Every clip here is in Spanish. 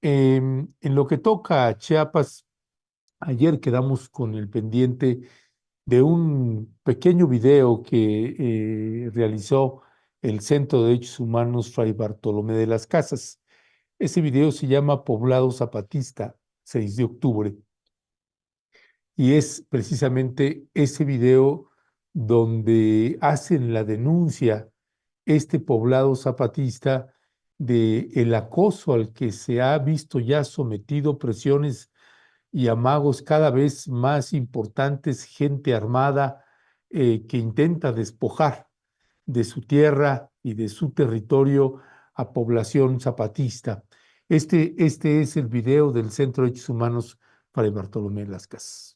En lo que toca a Chiapas, ayer quedamos con el pendiente de un pequeño video que realizó el Centro de Derechos Humanos Fray Bartolomé de las Casas. Ese video se llama Poblado Zapatista, 6 de octubre, y es precisamente ese video donde hacen la denuncia este poblado zapatista de el acoso al que se ha visto ya sometido, presiones y amagos cada vez más importantes, gente armada que intenta despojar de su tierra y de su territorio a población zapatista. Este es el video del Centro de Derechos Humanos Fray Bartolomé de las Casas.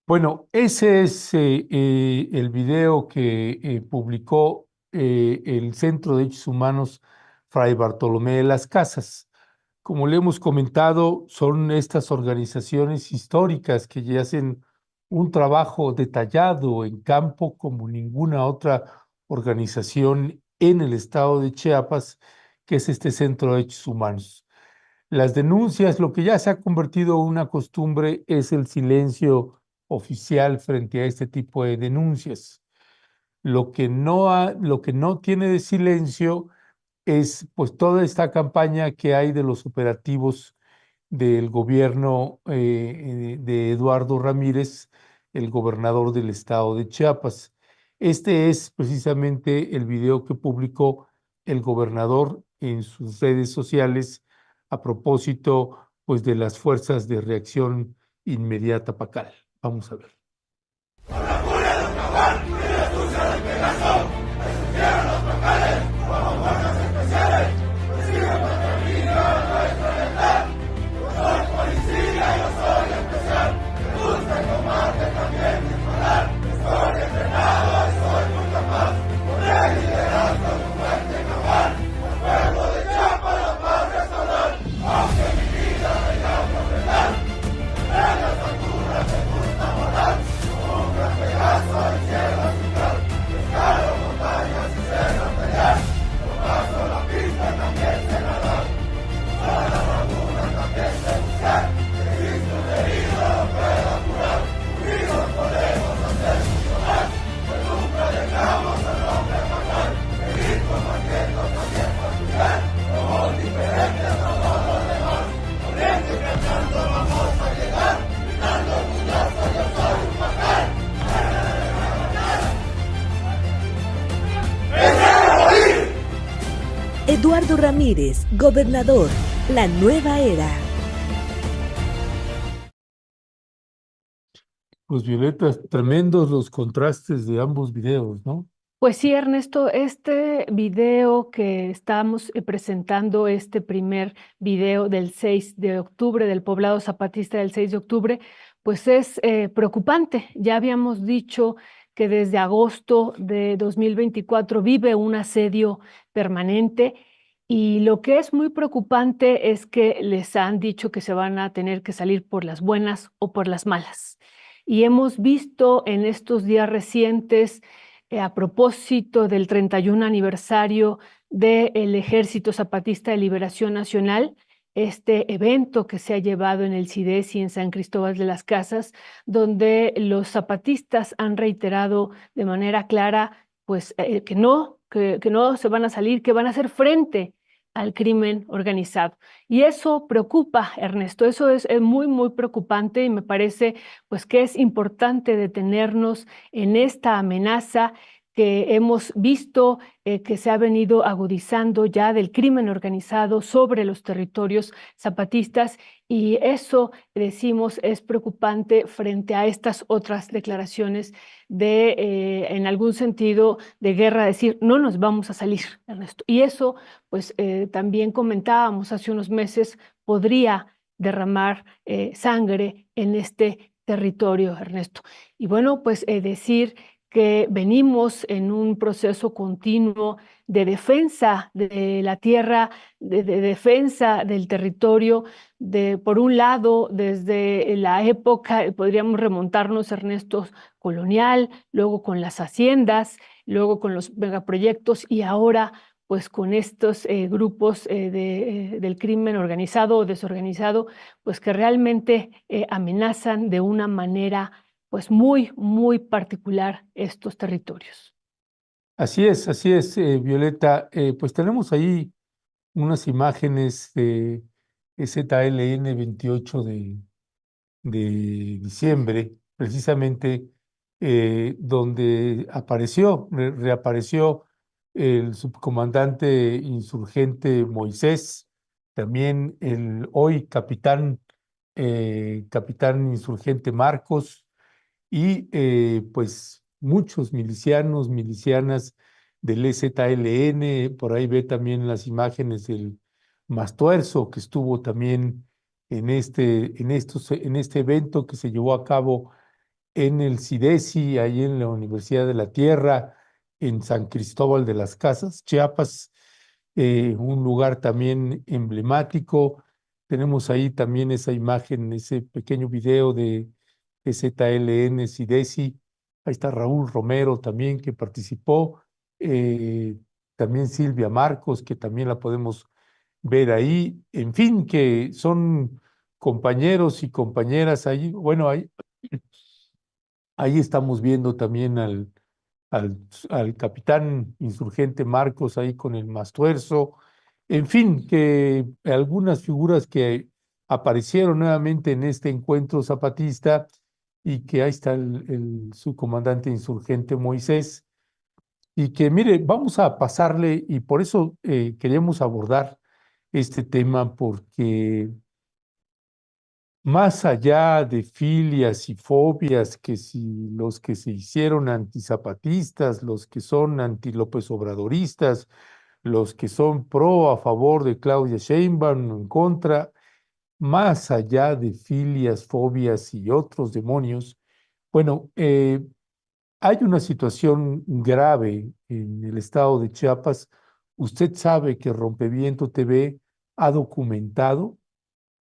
Bueno, ese es el video que publicó el Centro de Derechos Humanos Fray Bartolomé de las Casas. Como le hemos comentado, son estas organizaciones históricas que ya hacen un trabajo detallado en campo como ninguna otra organización en el estado de Chiapas, que es este Centro de Derechos Humanos. Las denuncias, lo que ya se ha convertido en una costumbre es el silencio oficial frente a este tipo de denuncias. Lo que no tiene de silencio es pues toda esta campaña que hay de los operativos del gobierno de Eduardo Ramírez, el gobernador del estado de Chiapas. Este es precisamente el video que publicó el gobernador en sus redes sociales a propósito pues de las fuerzas de reacción inmediata PACAL. Vamos a ver. Eduardo Ramírez, gobernador, la nueva era. Pues Violeta, tremendos los contrastes de ambos videos, ¿no? Pues sí, Ernesto, este video que estamos presentando, este primer video del 6 de octubre, del poblado zapatista del 6 de octubre, pues es preocupante. Ya habíamos dicho que desde agosto de 2024 vive un asedio permanente y lo que es muy preocupante es que les han dicho que se van a tener que salir por las buenas o por las malas. Y hemos visto en estos días recientes a propósito del 31 aniversario del Ejército Zapatista de Liberación Nacional, este evento que se ha llevado en el CIDESI en San Cristóbal de las Casas, donde los zapatistas han reiterado de manera clara pues, que no se van a salir, que van a hacer frente al crimen organizado. Y eso preocupa, Ernesto, eso es muy, muy preocupante y me parece pues que es importante detenernos en esta amenaza que hemos visto que se ha venido agudizando ya del crimen organizado sobre los territorios zapatistas y eso, decimos, es preocupante frente a estas otras declaraciones de, en algún sentido, de guerra, decir, no nos vamos a salir, Ernesto. Y eso, pues también comentábamos hace unos meses, podría derramar sangre en este territorio, Ernesto. Y bueno, pues decir que venimos en un proceso continuo de defensa de la tierra, de defensa del territorio, por un lado, desde la época, podríamos remontarnos, Ernesto, colonial, luego con las haciendas, luego con los megaproyectos y ahora pues con estos grupos del crimen organizado o desorganizado, pues que realmente amenazan de una manera pues muy, muy particular estos territorios. Así es, Violeta. Pues tenemos ahí unas imágenes de ZLN 28 de diciembre, precisamente donde reapareció el subcomandante insurgente Moisés, también el hoy capitán insurgente Marcos y pues muchos milicianos, milicianas del EZLN, por ahí ve también las imágenes del Mastuerzo que estuvo también en este evento que se llevó a cabo en el CIDESI, ahí en la Universidad de la Tierra, en San Cristóbal de las Casas, Chiapas, un lugar también emblemático. Tenemos ahí también esa imagen, ese pequeño video de ZLN CIDESI. Ahí está Raúl Romero también que participó. eh, También Silvia Marcos, que también la podemos ver ahí. En fin, que son compañeros y compañeras ahí. Bueno, ahí estamos viendo también al, al capitán insurgente Marcos ahí con el Mastuerzo. En fin, que algunas figuras que aparecieron nuevamente en este encuentro zapatista y que ahí está el subcomandante insurgente Moisés. Y que, mire, vamos a pasarle, y por eso queríamos abordar este tema, porque más allá de filias y fobias, que si los que se hicieron antizapatistas, los que son anti-López Obradoristas, los que son pro a favor de Claudia Sheinbaum o en contra, más allá de filias, fobias y otros demonios, bueno, hay una situación grave en el estado de Chiapas. Usted sabe que Rompeviento TV ha documentado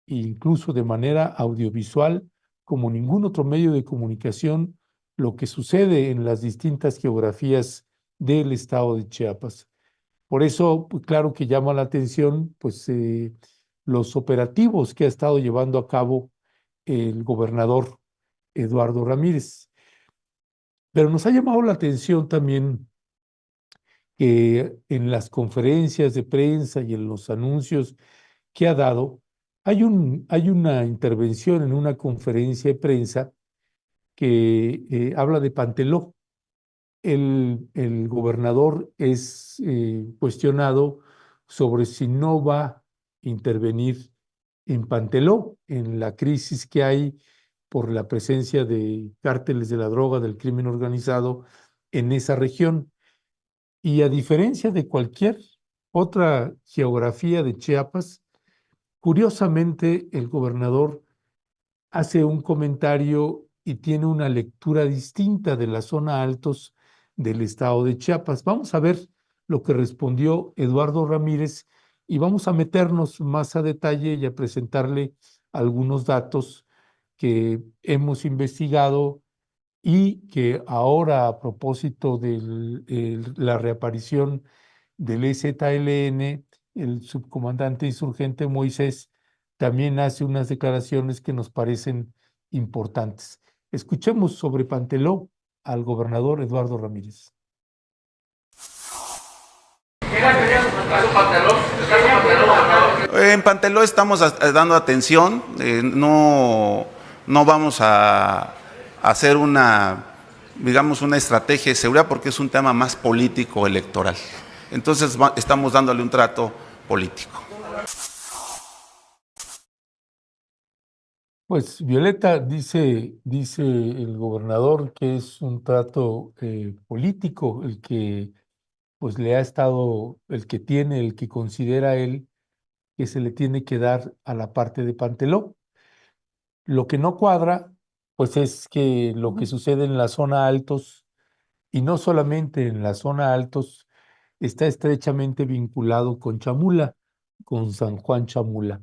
incluso de manera audiovisual, como ningún otro medio de comunicación, lo que sucede en las distintas geografías del estado de Chiapas. Por eso, pues, claro que llama la atención, pues, los operativos que ha estado llevando a cabo el gobernador Eduardo Ramírez. Pero nos ha llamado la atención también que en las conferencias de prensa y en los anuncios que ha dado, hay una intervención en una conferencia de prensa que habla de Panteló. El gobernador es cuestionado sobre si no va a intervenir en Panteló, en la crisis que hay por la presencia de cárteles de la droga, del crimen organizado en esa región. Y a diferencia de cualquier otra geografía de Chiapas, curiosamente el gobernador hace un comentario y tiene una lectura distinta de la zona altos del estado de Chiapas. Vamos a ver lo que respondió Eduardo Ramírez y vamos a meternos más a detalle y a presentarle algunos datos que hemos investigado y que ahora a propósito de la reaparición del EZLN, el subcomandante insurgente Moisés también hace unas declaraciones que nos parecen importantes. Escuchemos sobre Panteló al gobernador Eduardo Ramírez. En Panteló estamos dando atención, no vamos a hacer digamos, una estrategia de seguridad porque es un tema más político electoral. Entonces estamos dándole un trato político. Pues Violeta dice el gobernador que es un trato político el que pues le ha estado, el que considera él que se le tiene que dar a la parte de Panteló. Lo que no cuadra, pues es que lo que sucede en la zona altos, y no solamente en la zona altos, está estrechamente vinculado con Chamula, con San Juan Chamula.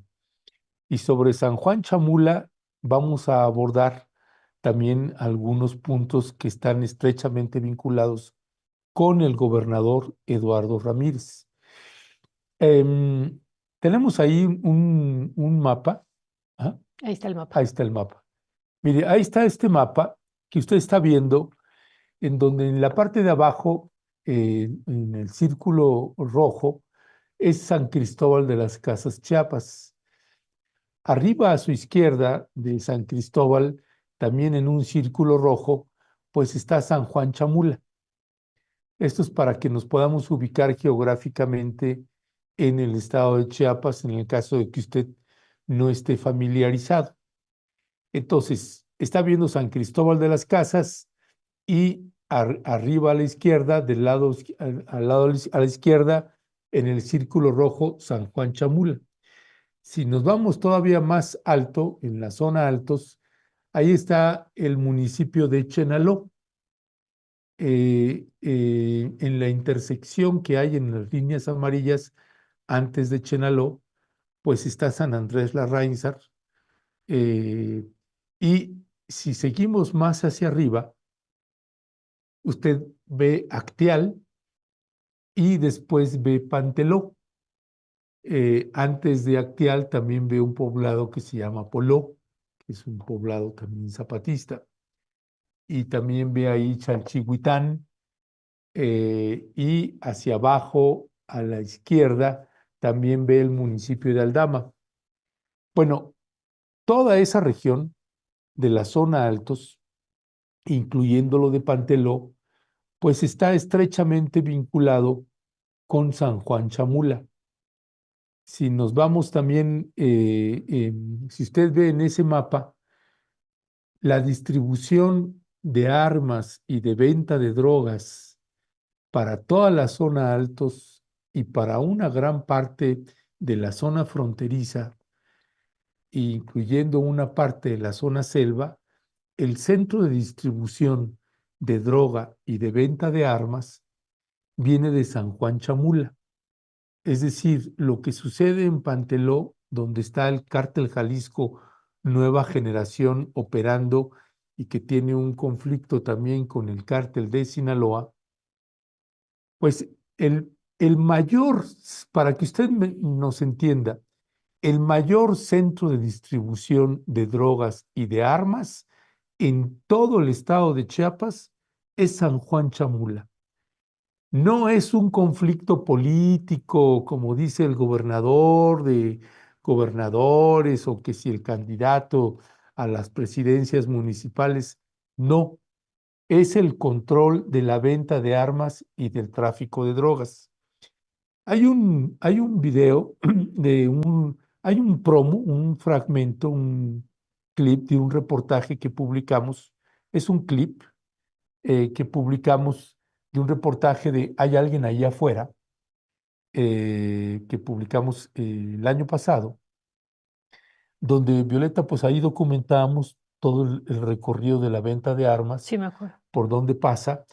Y sobre San Juan Chamula vamos a abordar también algunos puntos que están estrechamente vinculados con el gobernador Eduardo Ramírez. Em, Tenemos ahí un mapa. ¿Ah? Ahí está el mapa. Ahí está el mapa. Mire, ahí está este mapa que usted está viendo, en donde en la parte de abajo, en el círculo rojo, es San Cristóbal de las Casas Chiapas. Arriba a su izquierda de San Cristóbal, también en un círculo rojo, pues está San Juan Chamula. Esto es para que nos podamos ubicar geográficamente en el estado de Chiapas, en el caso de que usted no esté familiarizado. Entonces, está viendo San Cristóbal de las Casas y arriba a la izquierda, al lado a la izquierda, en el círculo rojo, San Juan Chamula. Si nos vamos todavía más alto, en la zona altos, ahí está el municipio de Chenaló. En la intersección que hay en las líneas amarillas antes de Chenaló, pues está San Andrés Larráinzar. Y si seguimos más hacia arriba, usted ve Acteal y después ve Panteló. Antes de Acteal también ve un poblado que se llama Poló, que es un poblado también zapatista. Y también ve ahí Chalchihuitán, y hacia abajo, a la izquierda, también ve el municipio de Aldama. Bueno, toda esa región de la zona altos, incluyendo lo de Panteló, pues está estrechamente vinculado con San Juan Chamula. Si nos vamos también, si usted ve en ese mapa, la distribución de armas y de venta de drogas para toda la zona altos y para una gran parte de la zona fronteriza, incluyendo una parte de la zona selva, el centro de distribución de droga y de venta de armas viene de San Juan Chamula. Es decir, lo que sucede en Panteló, donde está el cártel Jalisco Nueva Generación operando y que tiene un conflicto también con el cártel de Sinaloa, pues el mayor, para que usted nos entienda, el mayor centro de distribución de drogas y de armas en todo el estado de Chiapas es San Juan Chamula. No es un conflicto político, como dice el gobernador, de gobernadores o que si el candidato a las presidencias municipales. No, es el control de la venta de armas y del tráfico de drogas. Hay un video hay un promo, un fragmento, clip de un reportaje que publicamos. Es un clip que publicamos de un reportaje de Hay alguien ahí afuera, que publicamos el año pasado, donde Violeta, pues ahí documentamos todo el recorrido de la venta de armas, Sí, me acuerdo. por dónde pasa.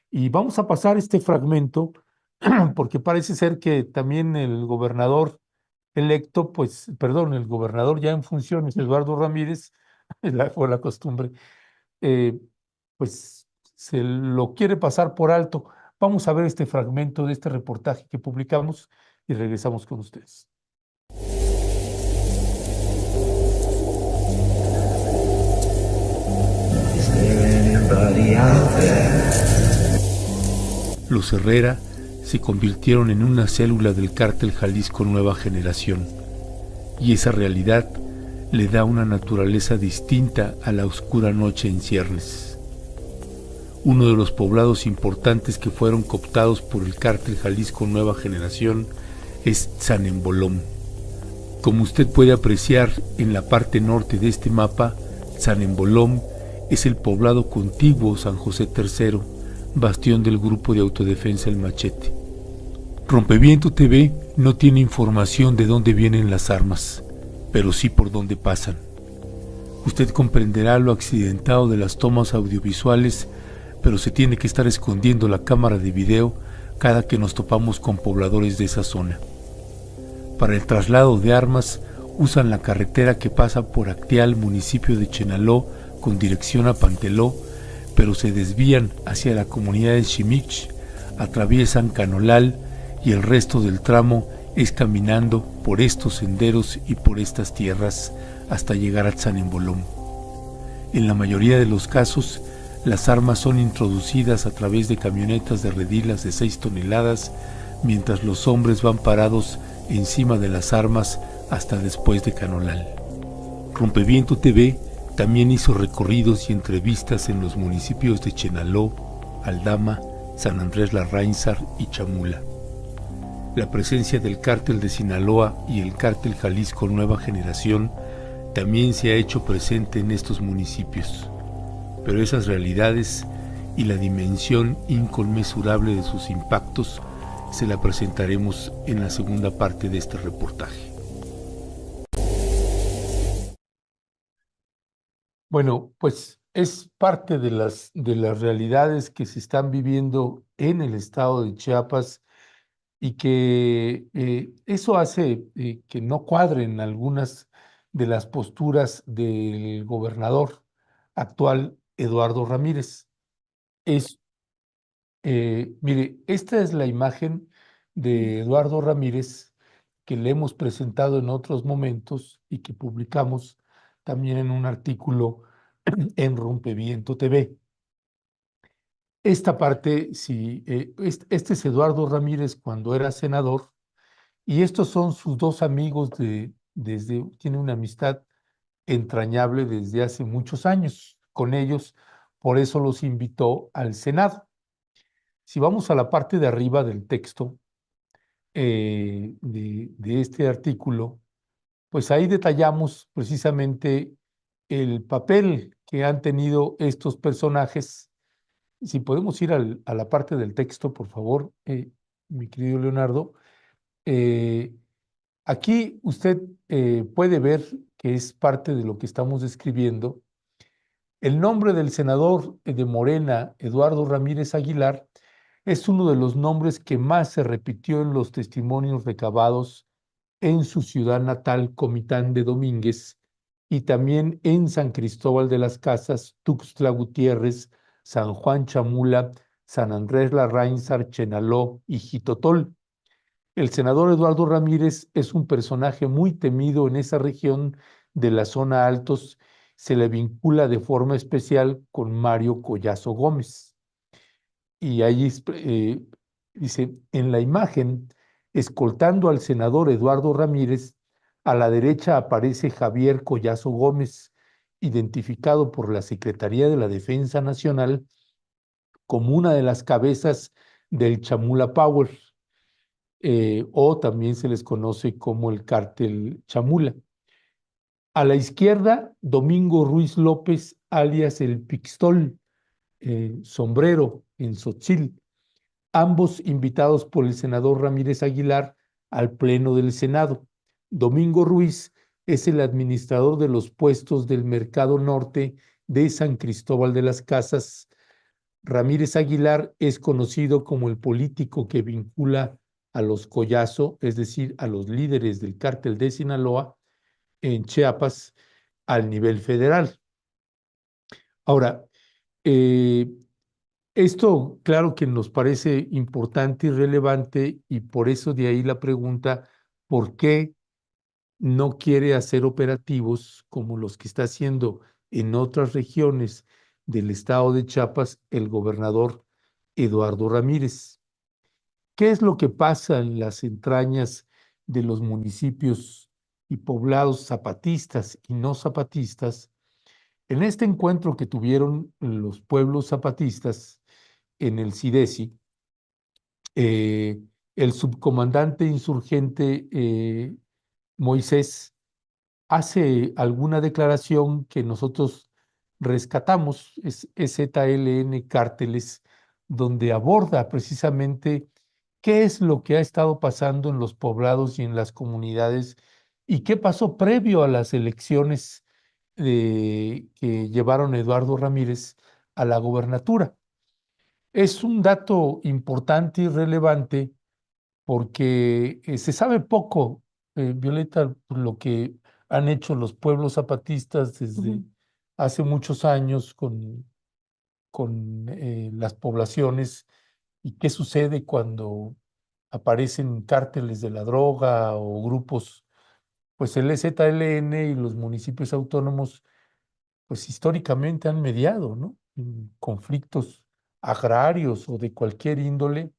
Y vamos a pasar este fragmento porque parece ser que también el gobernador electo, pues, perdón, el gobernador ya en funciones, Eduardo Ramírez, fue la costumbre, eh, pues se lo quiere pasar por alto. Vamos a ver este fragmento de este reportaje que publicamos y regresamos con ustedes. Los Herrera se convirtieron en una célula del cártel Jalisco Nueva Generación, y esa realidad le da una naturaleza distinta a la oscura noche en ciernes. Uno de los poblados importantes que fueron cooptados por el cártel Jalisco Nueva Generación es Zanembolom. Como usted puede apreciar en la parte norte de este mapa, Zanembolom es el poblado contiguo San José III, bastión del grupo de autodefensa El Machete. Rompeviento TV no tiene información de dónde vienen las armas, pero sí por dónde pasan. Usted comprenderá lo accidentado de las tomas audiovisuales, pero se tiene que estar escondiendo la cámara de video cada que nos topamos con pobladores de esa zona. Para el traslado de armas usan la carretera que pasa por Acteal, municipio de Chenaló, con dirección a Panteló, pero se desvían hacia la comunidad de Ximich, atraviesan Canolal y el resto del tramo es caminando por estos senderos y por estas tierras hasta llegar a Zanembolom. En la mayoría de los casos, las armas son introducidas a través de camionetas de redilas de 6 toneladas, mientras los hombres van parados encima de las armas hasta después de Canolal. Rompeviento TV también hizo recorridos y entrevistas en los municipios de Chenaló, Aldama, San Andrés Larráinzar y Chamula. La presencia del cártel de Sinaloa y el cártel Jalisco Nueva Generación también se ha hecho presente en estos municipios, pero esas realidades y la dimensión inconmensurable de sus impactos se la presentaremos en la segunda parte de este reportaje. Bueno, pues es parte de las realidades que se están viviendo en el estado de Chiapas y que eso hace que no cuadren algunas de las posturas del gobernador actual, Eduardo Ramírez. Mire, esta es la imagen de Eduardo Ramírez que le hemos presentado en otros momentos y que publicamos también en un artículo en Rompeviento TV. Esta parte, sí, este es Eduardo Ramírez cuando era senador y estos son sus dos amigos tiene una amistad entrañable desde hace muchos años con ellos, por eso los invitó al Senado. Si vamos a la parte de arriba del texto de este artículo, pues ahí detallamos precisamente el papel que han tenido estos personajes. Si podemos ir a la parte del texto, por favor, mi querido Leonardo. Aquí usted puede ver que es parte de lo que estamos describiendo. El nombre del senador de Morena, Eduardo Ramírez Aguilar, es uno de los nombres que más se repitió en los testimonios recabados en su ciudad natal, Comitán de Domínguez, y también en San Cristóbal de las Casas, Tuxtla Gutiérrez, San Juan Chamula, San Andrés Larráinzar, Chenaló y Jitotol. El senador Eduardo Ramírez es un personaje muy temido en esa región de la zona Altos. Se le vincula de forma especial con Mario Collazo Gómez. Y ahí dice, en la imagen, escoltando al senador Eduardo Ramírez, a la derecha aparece Javier Collazo Gómez, identificado por la Secretaría de la Defensa Nacional como una de las cabezas del Chamula Power, o también se les conoce como el cártel Chamula. A la izquierda, Domingo Ruiz López, alias el Pixtol, sombrero en Tzotzil, ambos invitados por el senador Ramírez Aguilar al Pleno del Senado. Domingo Ruiz es el administrador de los puestos del Mercado Norte de San Cristóbal de las Casas. Ramírez Aguilar es conocido como el político que vincula a los Collazo, es decir, a los líderes del cártel de Sinaloa en Chiapas al nivel federal. Ahora, esto claro que nos parece importante y relevante y por eso de ahí la pregunta, ¿por qué no quiere hacer operativos como los que está haciendo en otras regiones del estado de Chiapas el gobernador Eduardo Ramírez? ¿Qué es lo que pasa en las entrañas de los municipios y poblados zapatistas y no zapatistas? En este encuentro que tuvieron los pueblos zapatistas en el CIDESI, el subcomandante insurgente Moisés hace alguna declaración que nosotros rescatamos, es EZLN Cárteles, donde aborda precisamente qué es lo que ha estado pasando en los poblados y en las comunidades y qué pasó previo a las elecciones que llevaron a Eduardo Ramírez a la gobernatura. Es un dato importante y relevante porque se sabe poco, Violeta, por lo que han hecho los pueblos zapatistas desde hace muchos años con las poblaciones y qué sucede cuando aparecen cárteles de la droga o grupos, pues el EZLN y los municipios autónomos, pues históricamente han mediado, ¿no? En conflictos agrarios o de cualquier índole.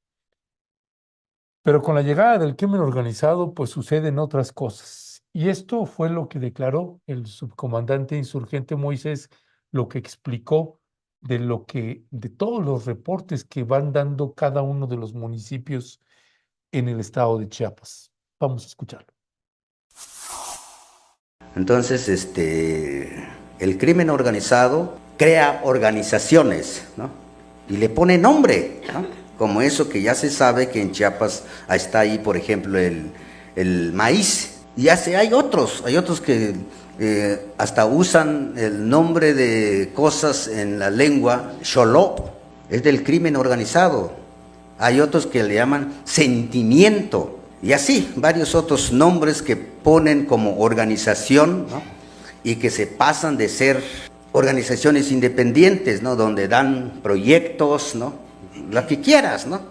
Pero con la llegada del crimen organizado, pues suceden otras cosas. Y esto fue lo que declaró el subcomandante insurgente Moisés, lo que explicó de todos los reportes que van dando cada uno de los municipios en el estado de Chiapas. Vamos a escucharlo. Entonces, el crimen organizado crea organizaciones, ¿no? Y le pone nombre, ¿no? Como eso que ya se sabe que en Chiapas está ahí, por ejemplo, el maíz. Y hay otros que hasta usan el nombre de cosas en la lengua, xoló, es del crimen organizado. Hay otros que le llaman sentimiento. Y así, varios otros nombres que ponen como organización, ¿no? Y que se pasan de ser organizaciones independientes, ¿no? Donde dan proyectos, ¿no? Lo que quieras, ¿no?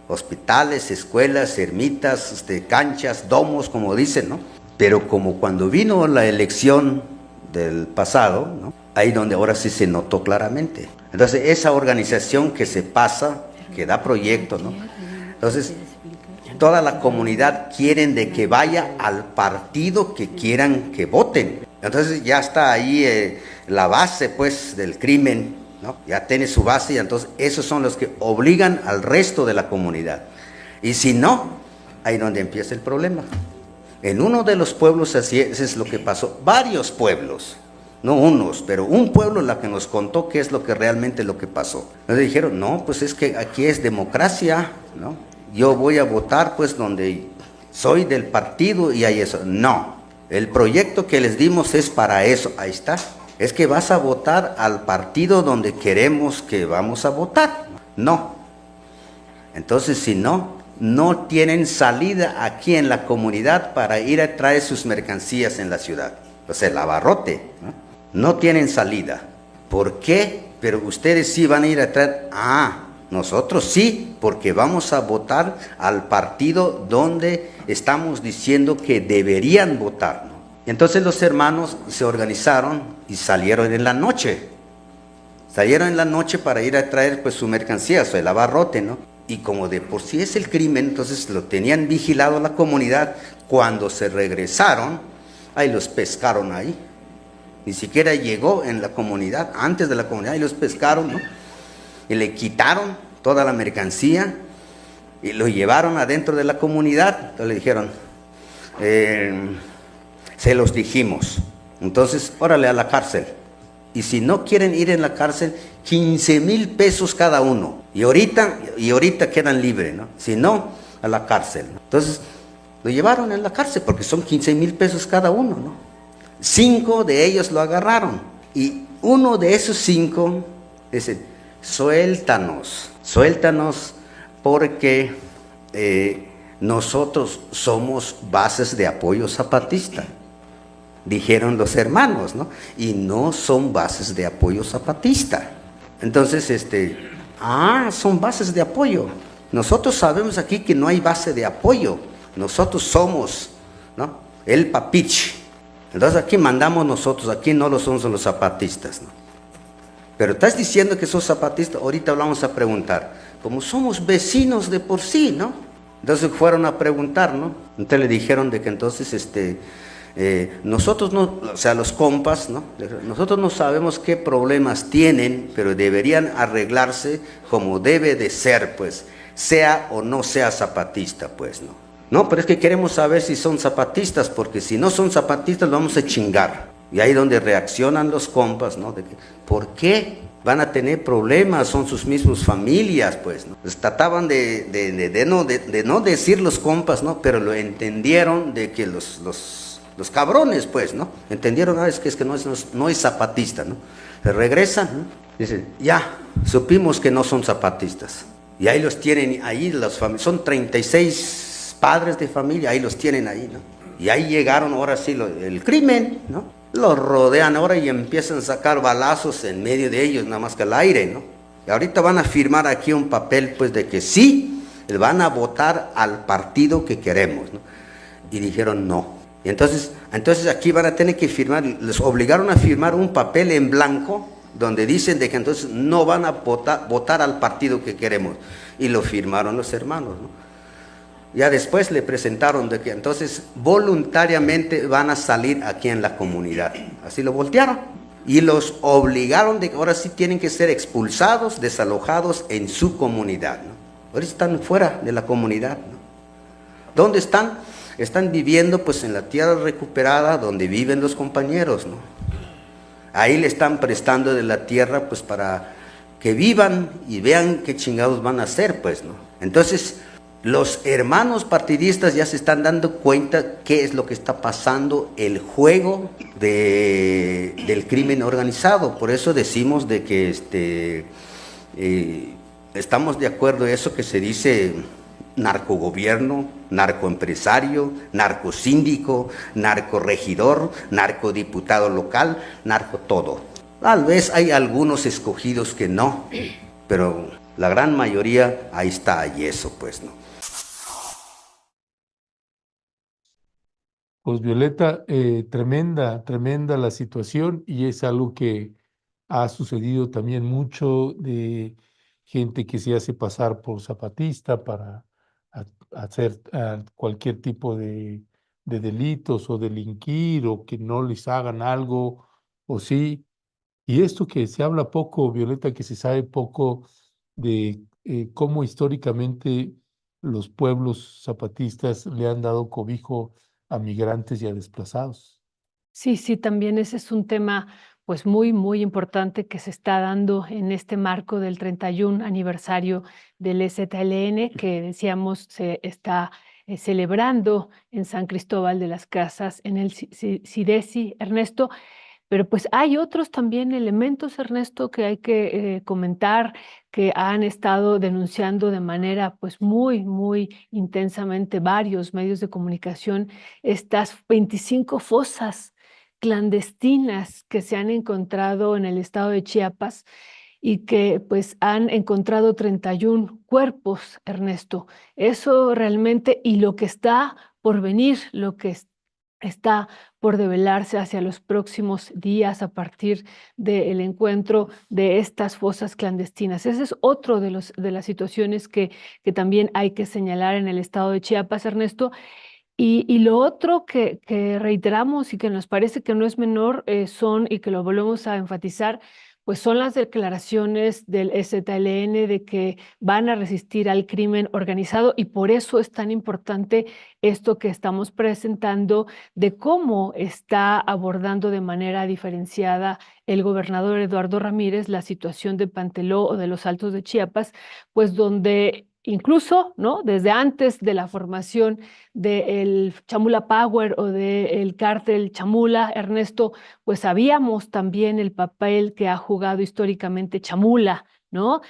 Hospitales, escuelas, ermitas, canchas, domos, como dicen, ¿no? Pero como cuando vino la elección del pasado, ¿no? Ahí donde ahora sí se notó claramente. Entonces, esa organización que se pasa, que da proyectos, ¿no? Entonces, toda la comunidad quieren de que vaya al partido que quieran que voten. Entonces, ya está ahí la base, pues, del crimen, ¿no? Ya tiene su base y entonces esos son los que obligan al resto de la comunidad. Y si no, ahí donde empieza el problema. En uno de los pueblos así es lo que pasó. Varios pueblos, no unos, pero un pueblo la que nos contó qué es lo que realmente lo que pasó. Nos dijeron, no, pues es que aquí es democracia, ¿no? Yo voy a votar pues donde soy del partido y hay eso. No, el proyecto que les dimos es para eso. Ahí está. Es que vas a votar al partido donde queremos que vamos a votar. No. Entonces, si no tienen salida aquí en la comunidad para ir a traer sus mercancías en la ciudad. O sea, el abarrote, no tienen salida. ¿Por qué? Pero ustedes sí van a ir a traer. Nosotros sí, porque vamos a votar al partido donde estamos diciendo que deberían votar. Entonces los hermanos se organizaron y salieron en la noche. Salieron en la noche para ir a traer pues su mercancía, el abarrote, ¿no? Y como de por sí es el crimen, entonces lo tenían vigilado la comunidad. Cuando se regresaron, ahí los pescaron ahí. Ni siquiera llegó en la comunidad, antes de la comunidad, y los pescaron, ¿no? Y le quitaron toda la mercancía y lo llevaron adentro de la comunidad. Entonces le dijeron, se los dijimos, Entonces, órale a la cárcel. Y si no quieren ir en la cárcel, 15,000 pesos cada uno. Y ahorita quedan libres, ¿no? Si no, a la cárcel, ¿no? Entonces, lo llevaron a la cárcel porque son 15,000 pesos cada uno, ¿no? 5 de ellos lo agarraron. Y uno de esos 5 dice, suéltanos porque nosotros somos bases de apoyo zapatista. Dijeron los hermanos, ¿no? Y no son bases de apoyo zapatista. Entonces, son bases de apoyo. Nosotros sabemos aquí que no hay base de apoyo. Nosotros somos, ¿no? El papichi. Entonces aquí mandamos nosotros, aquí no lo son los zapatistas, ¿no? Pero estás diciendo que sos zapatista, ahorita vamos a preguntar. Como somos vecinos de por sí, ¿no? Entonces fueron a preguntar, ¿no? Entonces le dijeron de que entonces, nosotros no, o sea, los compas, ¿no? Nosotros no sabemos qué problemas tienen, pero deberían arreglarse como debe de ser, pues, sea o no sea zapatista, pues, ¿no? No, pero es que queremos saber si son zapatistas, porque si no son zapatistas, los vamos a chingar. Y ahí donde reaccionan los compas, ¿no? De que, ¿por qué van a tener problemas? Son sus mismas familias, pues, ¿no? Les trataban de no decir los compas, ¿no? Pero lo entendieron de que los cabrones, pues, ¿no? Entendieron, es que no es zapatista, ¿no? Se regresan, ¿no? Dicen, ya, supimos que no son zapatistas. Y ahí los tienen, ahí las familias, son 36 padres de familia, ahí los tienen ahí, ¿no? Y ahí llegaron ahora sí el crimen, ¿no? Los rodean ahora y empiezan a sacar balazos en medio de ellos, nada más que al aire, ¿no? Y ahorita van a firmar aquí un papel, pues, de que sí, van a votar al partido que queremos, ¿no? Y dijeron no. Y entonces aquí van a tener que firmar, les obligaron a firmar un papel en blanco, donde dicen de que entonces no van a votar al partido que queremos. Y lo firmaron los hermanos, ¿no? Ya después le presentaron de que entonces voluntariamente van a salir aquí en la comunidad. Así lo voltearon. Y los obligaron de que ahora sí tienen que ser expulsados, desalojados en su comunidad, ¿no? Ahora están fuera de la comunidad, ¿no? ¿Dónde están? Están viviendo pues en la tierra recuperada donde viven los compañeros, ¿no? Ahí le están prestando de la tierra pues para que vivan y vean qué chingados van a hacer, pues, ¿no? Entonces, los hermanos partidistas ya se están dando cuenta qué es lo que está pasando, el juego del crimen organizado. Por eso decimos de que estamos de acuerdo en eso que se dice narcogobierno, narcoempresario, narcosíndico, narcoregidor, narcodiputado local, narco todo. Tal vez hay algunos escogidos que no, pero la gran mayoría ahí está, y eso pues, ¿no? Pues Violeta, tremenda la situación y es algo que ha sucedido también mucho de gente que se hace pasar por zapatista para hacer cualquier tipo de delitos o delinquir o que no les hagan algo o sí. Y esto que se habla poco, Violeta, que se sabe poco de cómo históricamente los pueblos zapatistas le han dado cobijo a migrantes y a desplazados. Sí, sí, también ese es un tema pues muy, muy importante que se está dando en este marco del 31 aniversario del EZLN, que decíamos se está celebrando en San Cristóbal de las Casas, en el CIDESI, Ernesto. Pero pues hay otros también elementos, Ernesto, que hay que comentar, que han estado denunciando de manera pues muy, muy intensamente varios medios de comunicación estas 25 fosas clandestinas que se han encontrado en el estado de Chiapas y que pues han encontrado 31 cuerpos, Ernesto. Eso realmente, y lo que está por venir, lo que está por develarse hacia los próximos días a partir del encuentro de estas fosas clandestinas. Ese es otro de las situaciones que también hay que señalar en el estado de Chiapas, Ernesto. Y lo otro que reiteramos y que nos parece que no es menor son, y que lo volvemos a enfatizar, pues son las declaraciones del EZLN de que van a resistir al crimen organizado, y por eso es tan importante esto que estamos presentando de cómo está abordando de manera diferenciada el gobernador Eduardo Ramírez la situación de Panteló o de los Altos de Chiapas, pues donde incluso, ¿no?, desde antes de la formación del Chamula Power o del cártel Chamula, Ernesto, pues sabíamos también el papel que ha jugado históricamente Chamula, ¿no?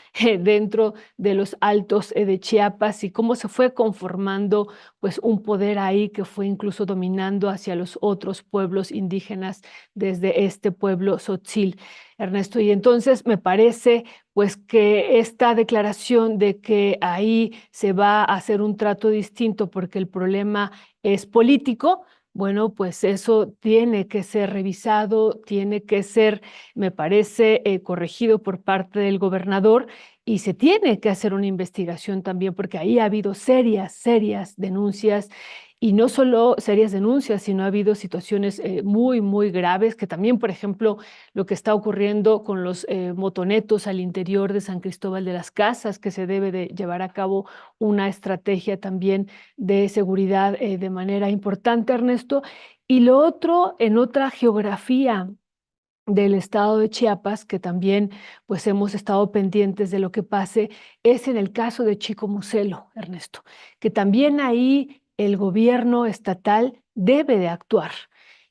Dentro de los Altos de Chiapas, y cómo se fue conformando pues un poder ahí que fue incluso dominando hacia los otros pueblos indígenas desde este pueblo Tzotzil, Ernesto. Y entonces me parece pues que esta declaración de que ahí se va a hacer un trato distinto porque el problema es político, bueno, pues eso tiene que ser revisado, tiene que ser, me parece, corregido por parte del gobernador, y se tiene que hacer una investigación también porque ahí ha habido serias denuncias. Y no solo serias denuncias, sino ha habido situaciones muy graves, que también, por ejemplo, lo que está ocurriendo con los motonetos al interior de San Cristóbal de las Casas, que se debe de llevar a cabo una estrategia también de seguridad de manera importante, Ernesto. Y lo otro, en otra geografía del estado de Chiapas, que también pues hemos estado pendientes de lo que pase, es en el caso de Chicomucelo, Ernesto, que también ahí el gobierno estatal debe de actuar.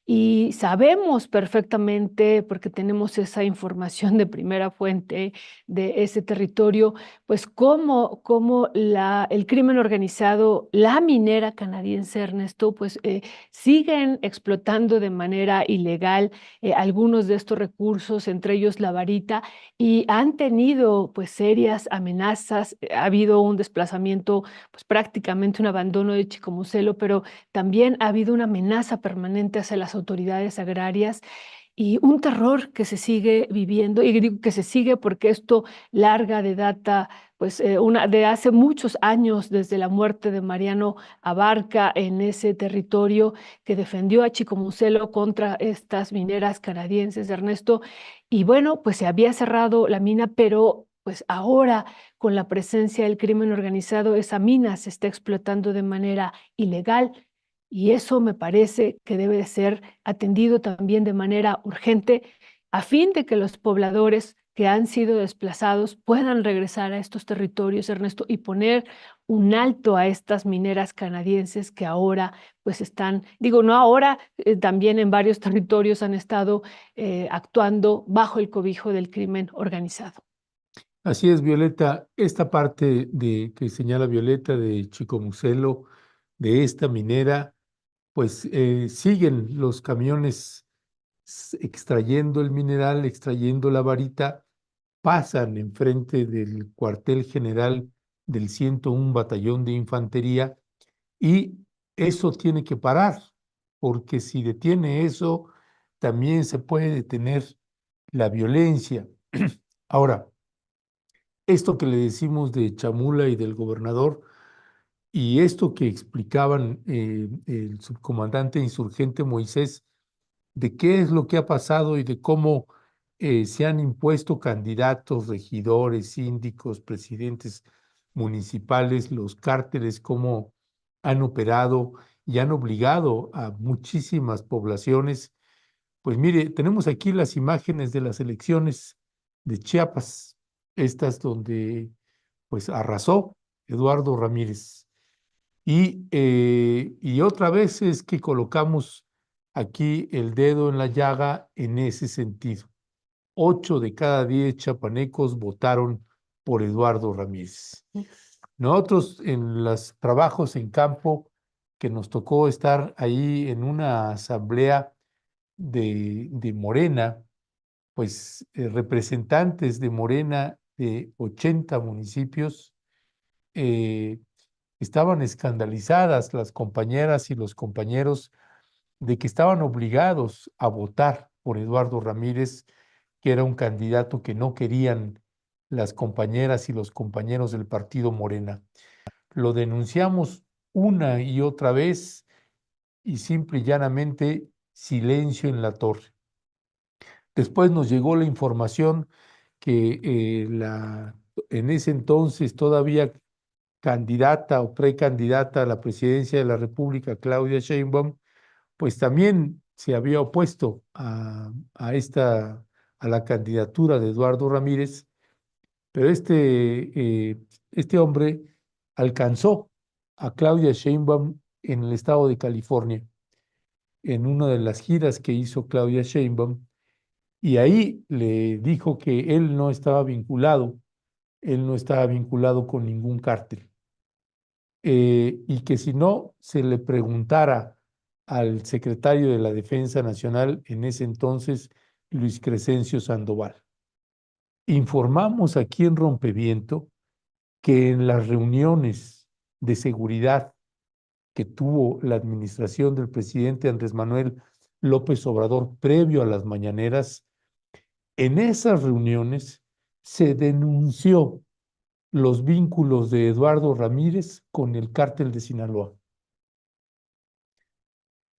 Y sabemos perfectamente, porque tenemos esa información de primera fuente de ese territorio, pues cómo el crimen organizado, la minera canadiense, Ernesto, pues siguen explotando de manera ilegal algunos de estos recursos, entre ellos la varita, y han tenido pues serias amenazas. Ha habido un desplazamiento, pues prácticamente un abandono de Chicomucelo, pero también ha habido una amenaza permanente hacia las autoridades agrarias y un terror que se sigue viviendo, y digo que se sigue porque esto larga de data, pues de hace muchos años, desde la muerte de Mariano Abarca en ese territorio, que defendió a Chicomucelo contra estas mineras canadienses, Ernesto. Y bueno, pues se había cerrado la mina, pero pues ahora con la presencia del crimen organizado, esa mina se está explotando de manera ilegal, y eso me parece que debe de ser atendido también de manera urgente, a fin de que los pobladores que han sido desplazados puedan regresar a estos territorios, Ernesto, y poner un alto a estas mineras canadienses que ahora pues están, digo, no ahora, también en varios territorios han estado actuando bajo el cobijo del crimen organizado. Así es, Violeta. Esta parte de que señala Violeta de Chicomucelo, de esta minera, pues siguen los camiones extrayendo el mineral, extrayendo la varita, pasan enfrente del cuartel general del 101 Batallón de Infantería, y eso tiene que parar, porque si detiene eso, también se puede detener la violencia. Ahora, esto que le decimos de Chamula y del gobernador, y esto que explicaban el subcomandante insurgente Moisés, de qué es lo que ha pasado y de cómo se han impuesto candidatos, regidores, síndicos, presidentes municipales, los cárteles, cómo han operado y han obligado a muchísimas poblaciones. Pues mire, tenemos aquí las imágenes de las elecciones de Chiapas, estas donde pues arrasó Eduardo Ramírez. Y otra vez es que colocamos aquí el dedo en la llaga en ese sentido. 8 de cada 10 chapanecos votaron por Eduardo Ramírez. Nosotros en los trabajos en campo, que nos tocó estar ahí en una asamblea de Morena, pues representantes de Morena de 80 municipios, eh, estaban escandalizadas las compañeras y los compañeros de que estaban obligados a votar por Eduardo Ramírez, que era un candidato que no querían las compañeras y los compañeros del partido Morena. Lo denunciamos una y otra vez, y simple y llanamente silencio en la torre. Después nos llegó la información que en ese entonces todavía candidata o precandidata a la presidencia de la República, Claudia Sheinbaum, pues también se había opuesto a la candidatura de Eduardo Ramírez, pero este hombre alcanzó a Claudia Sheinbaum en el estado de California, en una de las giras que hizo Claudia Sheinbaum, y ahí le dijo que él no estaba vinculado con ningún cártel, y que si no se le preguntara al secretario de la Defensa Nacional en ese entonces, Luis Crescencio Sandoval. Informamos aquí en Rompeviento que en las reuniones de seguridad que tuvo la administración del presidente Andrés Manuel López Obrador previo a las mañaneras, en esas reuniones se denunció los vínculos de Eduardo Ramírez con el cártel de Sinaloa.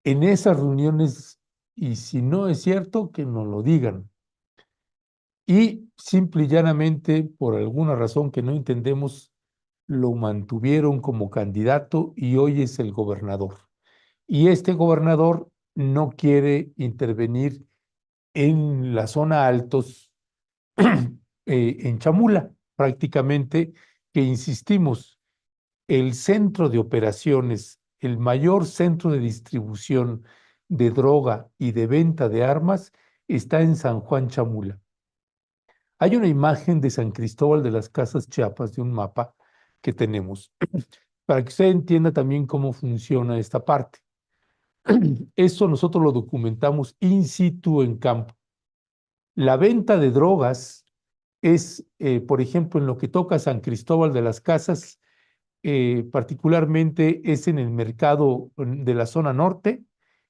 En esas reuniones, y si no es cierto, que nos lo digan. Y simple y llanamente, por alguna razón que no entendemos, lo mantuvieron como candidato y hoy es el gobernador. Y este gobernador no quiere intervenir en la zona altos, en Chamula, prácticamente, que insistimos, el centro de operaciones, el mayor centro de distribución de droga y de venta de armas está en San Juan Chamula. Hay una imagen de San Cristóbal de las Casas Chiapas, de un mapa que tenemos, para que usted entienda también cómo funciona esta parte. Eso nosotros lo documentamos in situ en campo. La venta de drogas es, por ejemplo, en lo que toca a San Cristóbal de las Casas, particularmente es en el mercado de la zona norte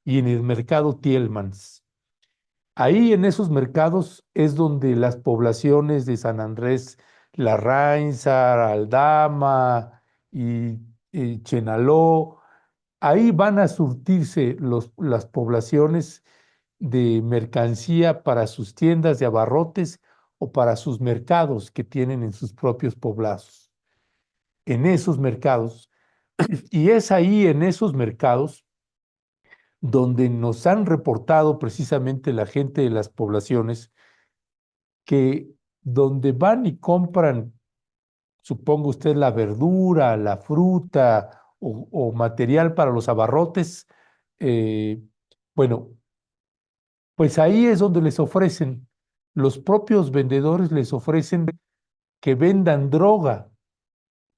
y en el mercado Tielmans. Ahí en esos mercados es donde las poblaciones de San Andrés Larrainzar, Aldama y Chenaló, ahí van a surtirse las poblaciones de mercancía para sus tiendas de abarrotes o para sus mercados que tienen en sus propios poblados. En esos mercados, y es ahí en esos mercados donde nos han reportado precisamente la gente de las poblaciones que donde van y compran, supongo usted, la verdura, la fruta o material para los abarrotes, eh, bueno, pues ahí es donde les ofrecen, los propios vendedores les ofrecen que vendan droga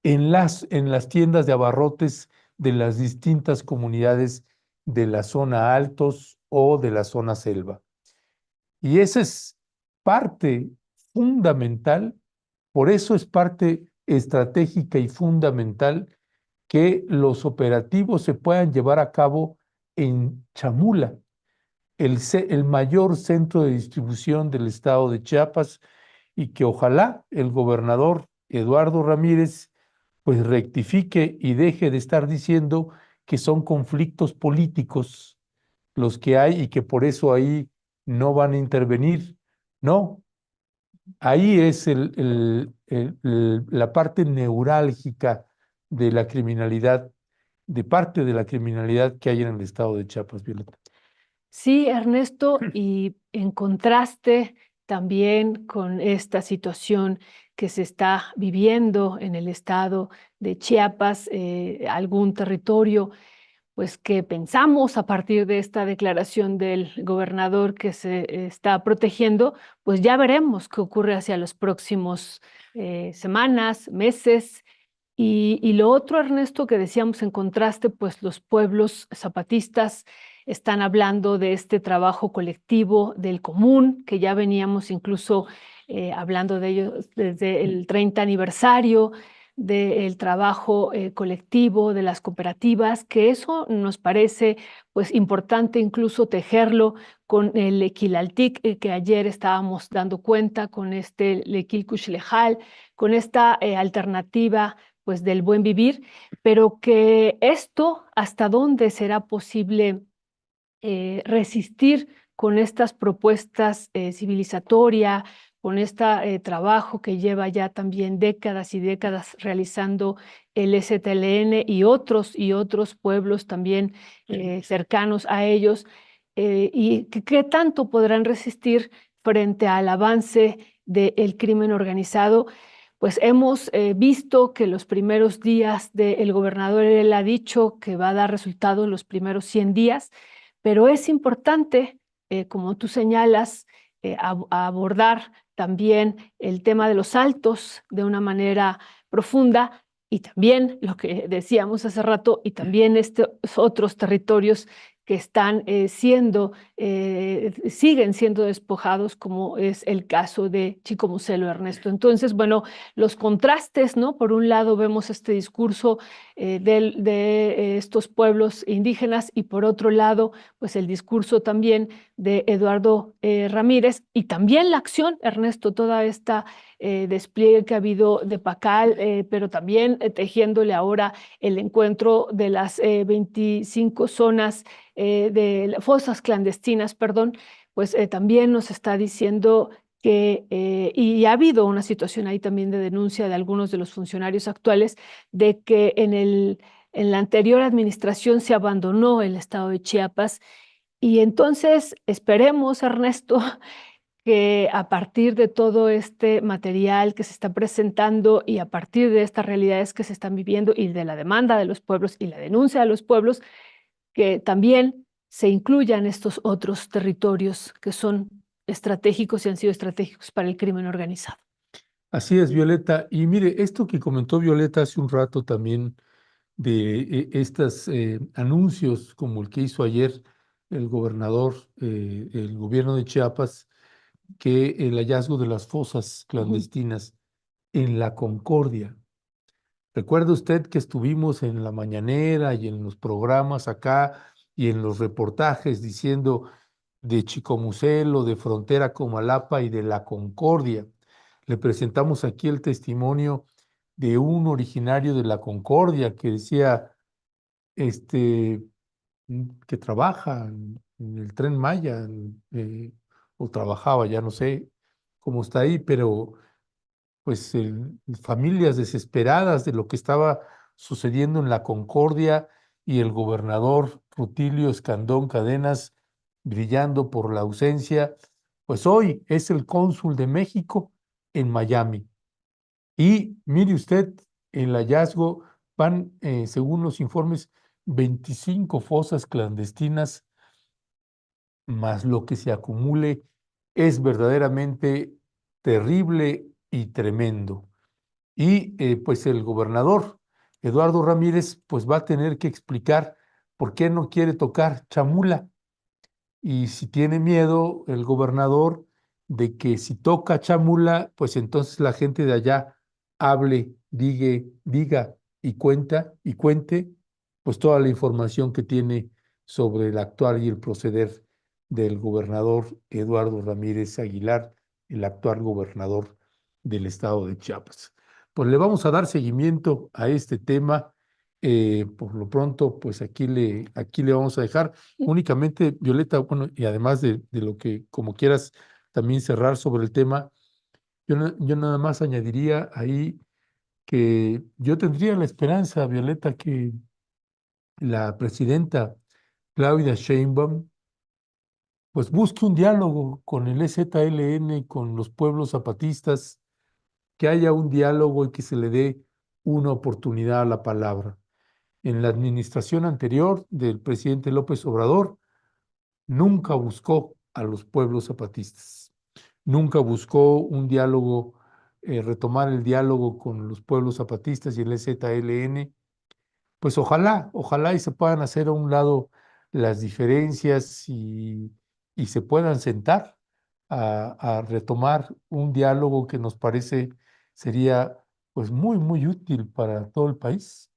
en las tiendas de abarrotes de las distintas comunidades de la zona altos o de la zona selva. Y esa es parte fundamental, por eso es parte estratégica y fundamental que los operativos se puedan llevar a cabo en Chamula, el mayor centro de distribución del estado de Chiapas, y que ojalá el gobernador Eduardo Ramírez pues rectifique y deje de estar diciendo que son conflictos políticos los que hay y que por eso ahí no van a intervenir. No, ahí es la parte neurálgica de la criminalidad, de parte de la criminalidad que hay en el estado de Chiapas, Violeta. Sí, Ernesto, y en contraste también con esta situación que se está viviendo en el estado de Chiapas, algún territorio, pues que pensamos a partir de esta declaración del gobernador que se está protegiendo, pues ya veremos qué ocurre hacia los próximos semanas, meses. Y lo otro, Ernesto, que decíamos en contraste, pues los pueblos zapatistas están hablando de este trabajo colectivo del común, que ya veníamos incluso hablando de ello desde el 30 aniversario del trabajo colectivo de las cooperativas, que eso nos parece pues importante incluso tejerlo con el Equilaltic, que ayer estábamos dando cuenta, con este Lequil Cuchlejal, con esta alternativa pues del buen vivir, pero que esto hasta dónde será posible resistir con estas propuestas civilizatorias, con este trabajo que lleva ya también décadas y décadas realizando el EZLN y otros pueblos también cercanos a ellos, y qué tanto podrán resistir frente al avance del crimen organizado. Pues hemos visto que los primeros días del gobernador, él ha dicho que va a dar resultados los primeros 100 días, pero es importante, como tú señalas, abordar también el tema de los altos de una manera profunda, y también lo que decíamos hace rato, y también estos otros territorios que están siguen siendo despojados, como es el caso de Chicomucelo, Ernesto. Entonces, bueno, los contrastes, ¿no? Por un lado vemos este discurso de estos pueblos indígenas, y por otro lado, pues el discurso también de Eduardo Ramírez, y también la acción, Ernesto, toda esta despliegue que ha habido de Pacal, pero también tejiéndole ahora el encuentro de las 25 zonas de fosas clandestinas, perdón, pues también nos está diciendo que, y ha habido una situación ahí también de denuncia de algunos de los funcionarios actuales, de que en la anterior administración se abandonó el estado de Chiapas, y entonces esperemos, Ernesto, que a partir de todo este material que se está presentando y a partir de estas realidades que se están viviendo y de la demanda de los pueblos y la denuncia de los pueblos, que también se incluyan estos otros territorios que son estratégicos y han sido estratégicos para el crimen organizado. Así es, Violeta. Y mire, esto que comentó Violeta hace un rato también de estos anuncios como el que hizo ayer el gobernador, el gobierno de Chiapas, que el hallazgo de las fosas clandestinas en la Concordia. ¿Recuerda usted que estuvimos en la mañanera y en los programas acá y en los reportajes diciendo de Chicomucelo, de Frontera Comalapa y de la Concordia? Le presentamos aquí el testimonio de un originario de la Concordia que decía que trabaja en el Tren Maya, o trabajaba, ya no sé cómo está ahí, pero pues familias desesperadas de lo que estaba sucediendo en la Concordia, y el gobernador Rutilio Escandón Cadenas brillando por la ausencia, pues hoy es el cónsul de México en Miami. Y mire usted, el hallazgo van, según los informes, 25 fosas clandestinas, más lo que se acumule es verdaderamente terrible y tremendo. Y pues el gobernador Eduardo Ramírez pues va a tener que explicar por qué no quiere tocar Chamula. Y si tiene miedo el gobernador de que si toca Chamula, pues entonces la gente de allá hable, diga y cuente, pues toda la información que tiene sobre el actuar y el proceder del gobernador Eduardo Ramírez Aguilar, el actual gobernador del estado de Chiapas. Pues le vamos a dar seguimiento a este tema. Por lo pronto, pues aquí le vamos a dejar. Únicamente, Violeta, bueno, y además de lo que, como quieras, también cerrar sobre el tema, yo nada más añadiría ahí que yo tendría la esperanza, Violeta, que la presidenta Claudia Sheinbaum pues busque un diálogo con el EZLN, con los pueblos zapatistas, que haya un diálogo y que se le dé una oportunidad a la palabra. En la administración anterior del presidente López Obrador, nunca buscó a los pueblos zapatistas, nunca buscó un diálogo, retomar el diálogo con los pueblos zapatistas y el EZLN. Pues ojalá y se puedan hacer a un lado las diferencias y se puedan sentar a retomar un diálogo que nos parece sería pues muy útil para todo el país.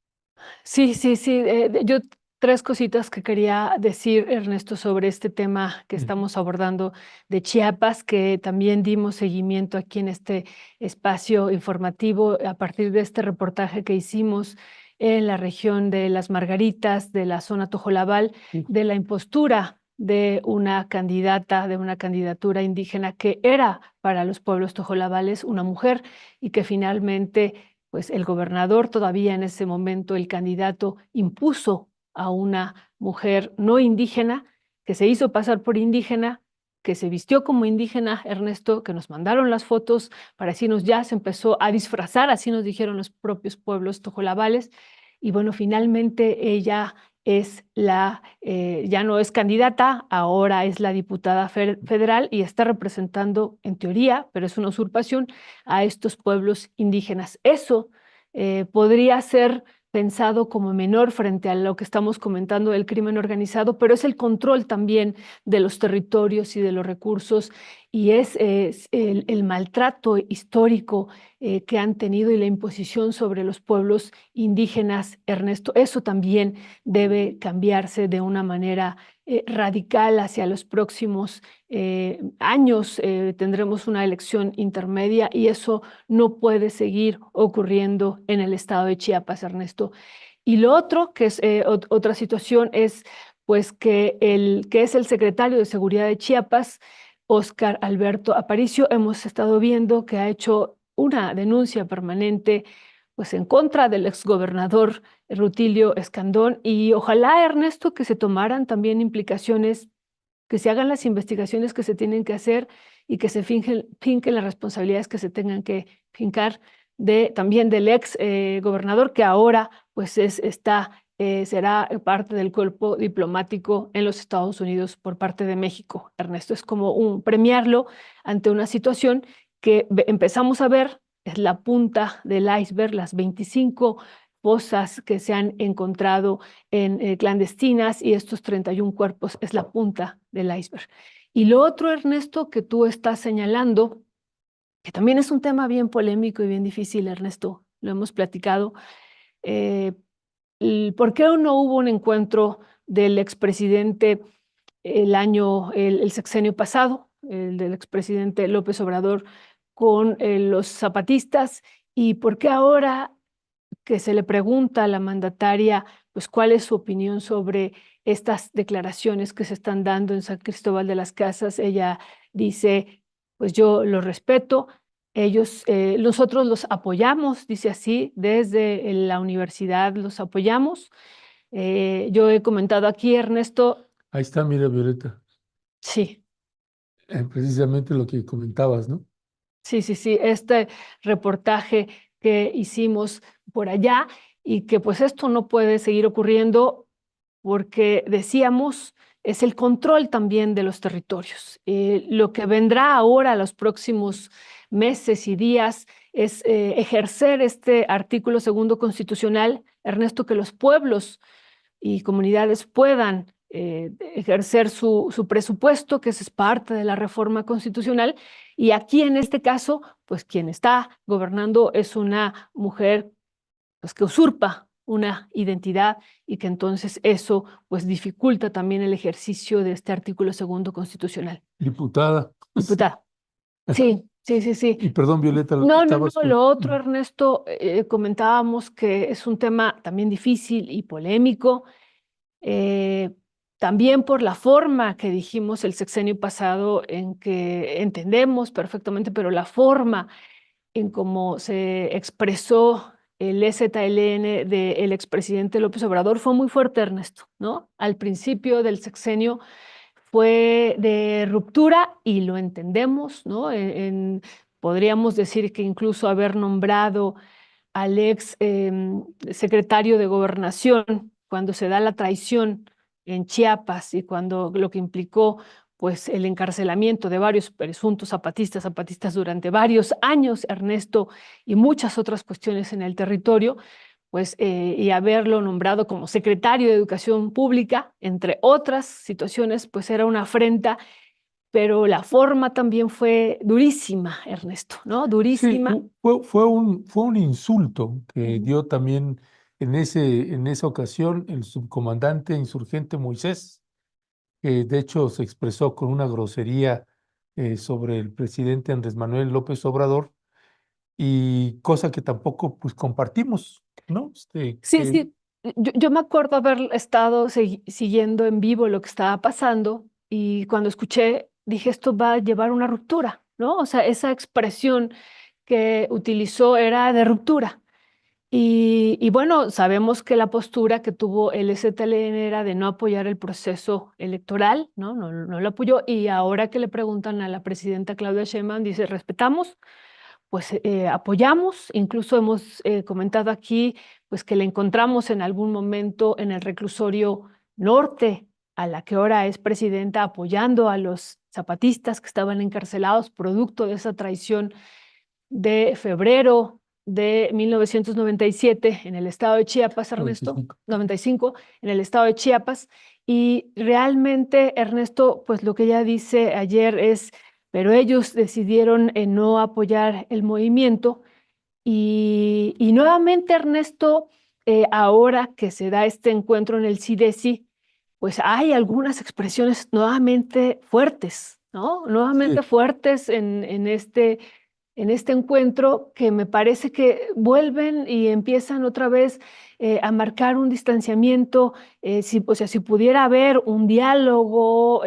Sí, sí, sí. Yo tres cositas que quería decir, Ernesto, sobre este tema que estamos abordando de Chiapas, que también dimos seguimiento aquí en este espacio informativo a partir de este reportaje que hicimos en la región de Las Margaritas, de la zona Tojolabal, de la impostura de una candidata, de una candidatura indígena que era para los pueblos tojolabales una mujer y que finalmente, pues el gobernador todavía en ese momento, el candidato impuso a una mujer no indígena que se hizo pasar por indígena, que se vistió como indígena, Ernesto, que nos mandaron las fotos para decirnos ya se empezó a disfrazar, así nos dijeron los propios pueblos tojolabales, y bueno, finalmente ella es ya no es candidata, ahora es la diputada federal y está representando, en teoría, pero es una usurpación, a estos pueblos indígenas. Eso podría ser pensado como menor frente a lo que estamos comentando del crimen organizado, pero es el control también de los territorios y de los recursos y es el maltrato histórico que han tenido y la imposición sobre los pueblos indígenas, Ernesto. Eso también debe cambiarse de una manera radical hacia los próximos años. Tendremos una elección intermedia y eso no puede seguir ocurriendo en el estado de Chiapas, Ernesto. Y lo otro, que es otra situación, es pues que es el secretario de Seguridad de Chiapas, Óscar Alberto Aparicio. Hemos estado viendo que ha hecho una denuncia permanente pues en contra del exgobernador Rutilio Escandón y ojalá, Ernesto, que se tomaran también implicaciones, que se hagan las investigaciones que se tienen que hacer y que se finquen las responsabilidades que se tengan que fincar también del ex gobernador que ahora pues será parte del cuerpo diplomático en los Estados Unidos por parte de México. Ernesto, es como premiarlo ante una situación que empezamos a ver, es la punta del iceberg, las 25 fosas que se han encontrado clandestinas y estos 31 cuerpos es la punta del iceberg. Y lo otro, Ernesto, que tú estás señalando, que también es un tema bien polémico y bien difícil, Ernesto, lo hemos platicado, ¿por qué no hubo un encuentro del expresidente el sexenio pasado, el del expresidente López Obrador con los zapatistas? ¿Y por qué ahora que se le pregunta a la mandataria, pues cuál es su opinión sobre estas declaraciones que se están dando en San Cristóbal de las Casas? Ella dice, pues yo los respeto, nosotros los apoyamos, dice así, desde la universidad los apoyamos. Yo he comentado aquí, Ernesto, Ahí está, mira, Violeta, sí, precisamente lo que comentabas, ¿no? sí, este reportaje que hicimos por allá y que pues esto no puede seguir ocurriendo porque decíamos, es el control también de los territorios. Lo que vendrá ahora los próximos meses y días es ejercer este artículo segundo constitucional, Ernesto, que los pueblos y comunidades puedan ejercer su presupuesto, que es parte de la reforma constitucional. Y aquí en este caso, pues quien está gobernando es una mujer pues, que usurpa una identidad y que entonces eso pues dificulta también el ejercicio de este artículo segundo constitucional. Diputada. Diputada. Sí. Y perdón, Violeta, No, estabas lo otro, Ernesto, comentábamos que es un tema también difícil y polémico, eh, también por la forma que dijimos el sexenio pasado en que entendemos perfectamente, pero la forma en cómo se expresó el EZLN del expresidente López Obrador fue muy fuerte, Ernesto, ¿no? Al principio del sexenio fue de ruptura y lo entendemos, ¿no? Podríamos decir que incluso haber nombrado al ex secretario de Gobernación cuando se da la traición en Chiapas y cuando lo que implicó pues el encarcelamiento de varios presuntos zapatistas durante varios años, Ernesto, y muchas otras cuestiones en el territorio, pues y haberlo nombrado como secretario de Educación Pública, entre otras situaciones, pues era una afrenta, pero la forma también fue durísima, Ernesto, ¿no? Sí, Durísima. fue un insulto que dio también en esa ocasión el subcomandante insurgente Moisés, que de hecho se expresó con una grosería sobre el presidente Andrés Manuel López Obrador, y cosa que tampoco pues compartimos, ¿no? Sí, Yo me acuerdo haber estado siguiendo en vivo lo que estaba pasando y cuando escuché dije, esto va a llevar una ruptura, ¿no? O sea, esa expresión que utilizó era de ruptura. Y bueno, sabemos que la postura que tuvo el EZLN era de no apoyar el proceso electoral, ¿no? No lo apoyó. Y ahora que le preguntan a la presidenta Claudia Sheinbaum, dice, respetamos, pues apoyamos, incluso hemos comentado aquí, pues que le encontramos en algún momento en el reclusorio norte, a la que ahora es presidenta, apoyando a los zapatistas que estaban encarcelados producto de esa traición de febrero de 1997 en el estado de Chiapas, Ernesto, 95. 95, en el estado de Chiapas. Y realmente, Ernesto, pues lo que ella dice ayer es, pero ellos decidieron no apoyar el movimiento. Y nuevamente, Ernesto, ahora que se da este encuentro en el CIDESI, pues hay algunas expresiones nuevamente fuertes, ¿no? Nuevamente Sí, fuertes en este encuentro que me parece que vuelven y empiezan otra vez a marcar un distanciamiento, o sea, si pudiera haber un diálogo,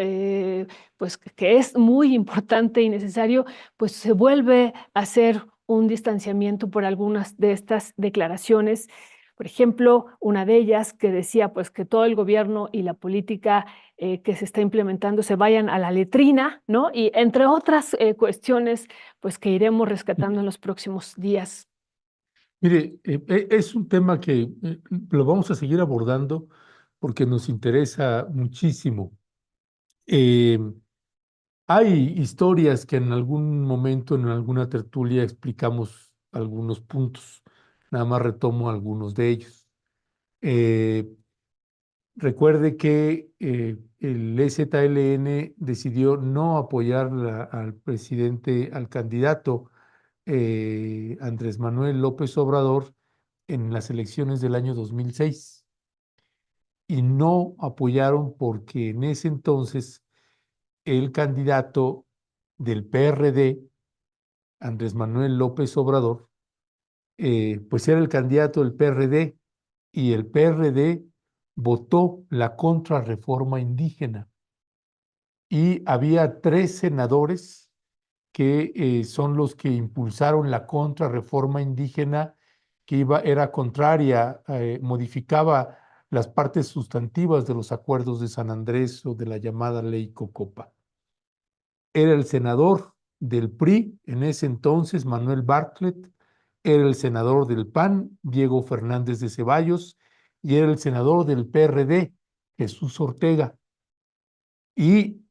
pues que es muy importante y necesario, pues se vuelve a hacer un distanciamiento por algunas de estas declaraciones. Por ejemplo, una de ellas que decía pues que todo el gobierno y la política que se está implementando se vayan a la letrina, ¿no? Y entre otras cuestiones pues que iremos rescatando en los próximos días. mire, es un tema que lo vamos a seguir abordando porque nos interesa muchísimo. Eh, Hay historias que en algún momento, en alguna tertulia, explicamos algunos puntos. Nada más retomo algunos de ellos. Eh, Recuerde que el EZLN decidió no apoyar al presidente, al candidato Andrés Manuel López Obrador en las elecciones del año 2006 y no apoyaron porque en ese entonces el candidato del PRD, Andrés Manuel López Obrador, pues era el candidato del PRD y el PRD votó la contrarreforma indígena y había 3 senadores que son los que impulsaron la contrarreforma indígena que era contraria, modificaba las partes sustantivas de los acuerdos de San Andrés o de la llamada Ley Cocopa. Era el senador del PRI en ese entonces, Manuel Bartlett, era el senador del PAN, Diego Fernández de Ceballos, y era el senador del PRD, Jesús Ortega. Y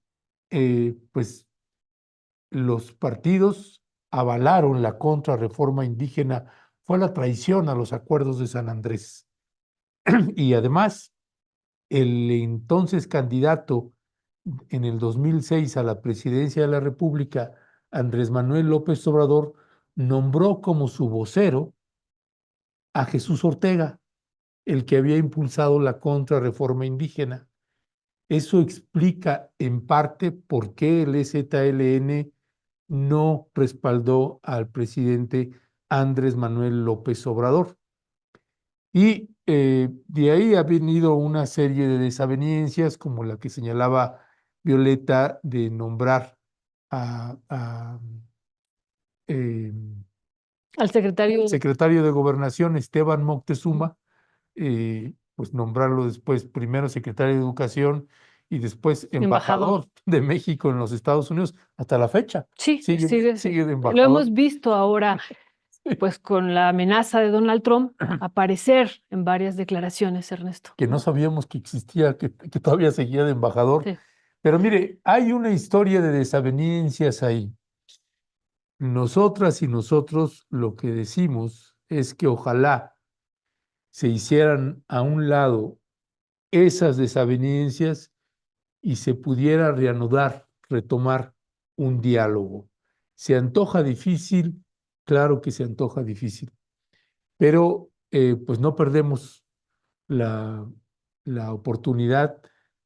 pues los partidos avalaron la contrarreforma indígena, fue la traición a los acuerdos de San Andrés. Y además, el entonces candidato en el 2006 a la presidencia de la República, Andrés Manuel López Obrador, nombró como su vocero a Jesús Ortega, el que había impulsado la contrarreforma indígena. Eso explica en parte por qué el EZLN no respaldó al presidente Andrés Manuel López Obrador. Y de ahí ha venido una serie de desavenencias, como la que señalaba Violeta, de nombrar a eh, Al secretario secretario de Gobernación Esteban Moctezuma, pues nombrarlo después primero secretario de Educación y después embajador. embajador de México en los Estados Unidos hasta la fecha. Sí, Sigue de lo hemos embajador. visto ahora, pues con la amenaza de Donald Trump aparecer en varias declaraciones, Ernesto. Que no sabíamos que existía, que todavía seguía de embajador. Sí. Pero mire, hay una historia de desavenencias ahí. Nosotras y nosotros lo que decimos es que ojalá se hicieran a un lado esas desavenencias y se pudiera reanudar, retomar un diálogo. ¿Se antoja difícil? Claro que se antoja difícil, pero pues no perdemos la, la oportunidad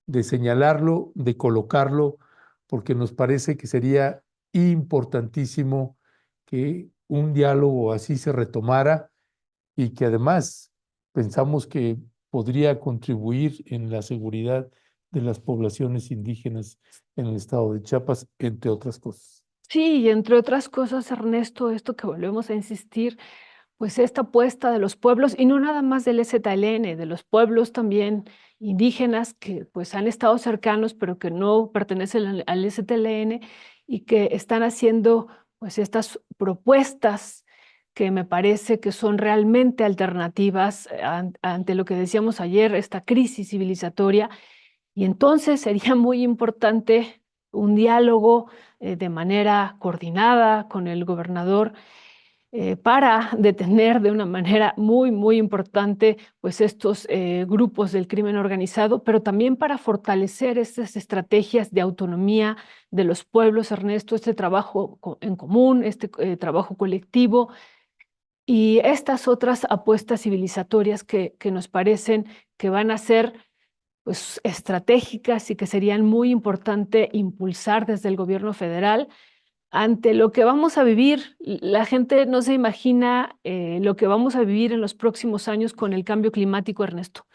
de señalarlo, de colocarlo, porque nos parece que sería importantísimo que un diálogo así se retomara y que además pensamos que podría contribuir en la seguridad de las poblaciones indígenas en el estado de Chiapas, entre otras cosas. Sí, y entre otras cosas, Ernesto, esto que volvemos a insistir, pues esta apuesta de los pueblos, y no nada más del EZLN, de los pueblos también indígenas que pues han estado cercanos, pero que no pertenecen al EZLN y que están haciendo pues estas propuestas que me parece que son realmente alternativas ante lo que decíamos ayer, esta crisis civilizatoria. Y entonces sería muy importante un diálogo de manera coordinada con el gobernador para detener de una manera muy, muy importante pues estos grupos del crimen organizado, pero también para fortalecer estas estrategias de autonomía de los pueblos, Ernesto, este trabajo en común, este trabajo colectivo y estas otras apuestas civilizatorias que nos parecen que van a ser pues, estratégicas y que serían muy importante impulsar desde el gobierno federal ante lo que vamos a vivir. La gente no se imagina lo que vamos a vivir en los próximos años con el cambio climático, Ernesto.